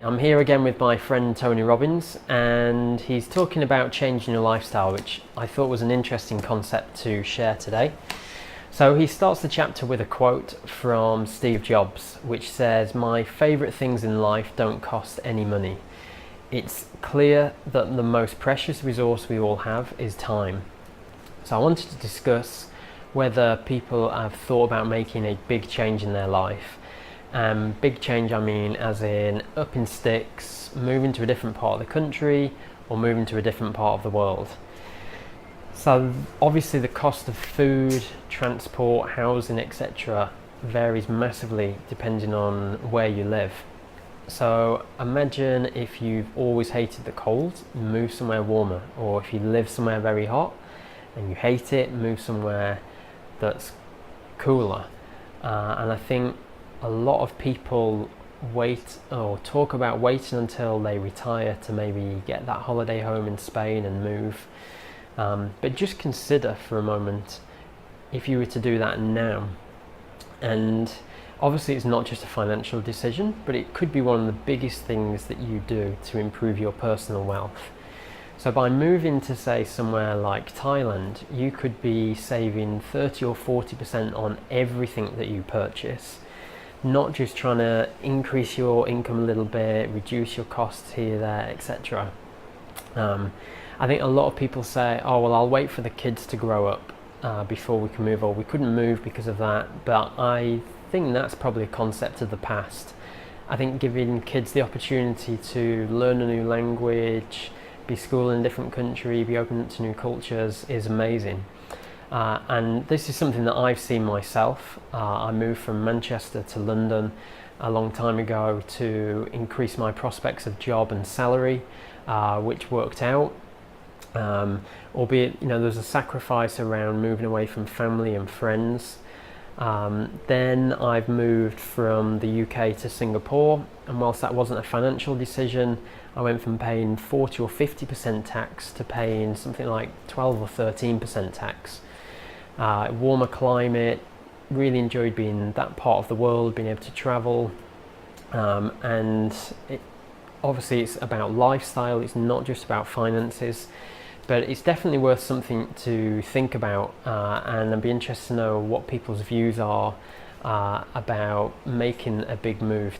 I'm here again with my friend Tony Robbins, and he's talking about changing your lifestyle, which I thought was an interesting concept to share today. So he starts the chapter with a quote from Steve Jobs, which says, "My favourite things in life don't cost any money. It's clear that the most precious resource we all have is time." So I wanted to discuss whether people have thought about making a big change in their life. Big change, I mean as in up in sticks, moving to a different part of the country or moving to a different part of the world. So obviously the cost of food, transport, housing, etc. varies massively depending on where you live. So imagine if you've always hated the cold, move somewhere warmer, or if you live somewhere very hot and you hate it, move somewhere that's cooler. And I think a lot of people wait or talk about waiting until they retire to maybe get that holiday home in Spain and move. But just consider for a moment if you were to do that now. And obviously it's not just a financial decision, but it could be one of the biggest things that you do to improve your personal wealth. So by moving to, say, somewhere like Thailand, you could be saving 30 or 40% on everything that you purchase. Not just trying to increase your income a little bit, reduce your costs here, there, etc. I think a lot of people say, oh, well, I'll wait for the kids to grow up before we can move, or we couldn't move because of that. But I think that's probably a concept of the past. I think giving kids the opportunity to learn a new language, be schooled in a different country, be open to new cultures is amazing. And this is something that I've seen myself. I moved from Manchester to London a long time ago to increase my prospects of job and salary, which worked out. Albeit, there's a sacrifice around moving away from family and friends. Then I've moved from the UK to Singapore, and whilst that wasn't a financial decision, I went from paying 40 or 50% tax to paying something like 12 or 13% tax. Warmer climate, really enjoyed being in that part of the world, being able to travel, and obviously it's about lifestyle, it's not just about finances, but it's definitely worth something to think about, and I'd be interested to know what people's views are about making a big move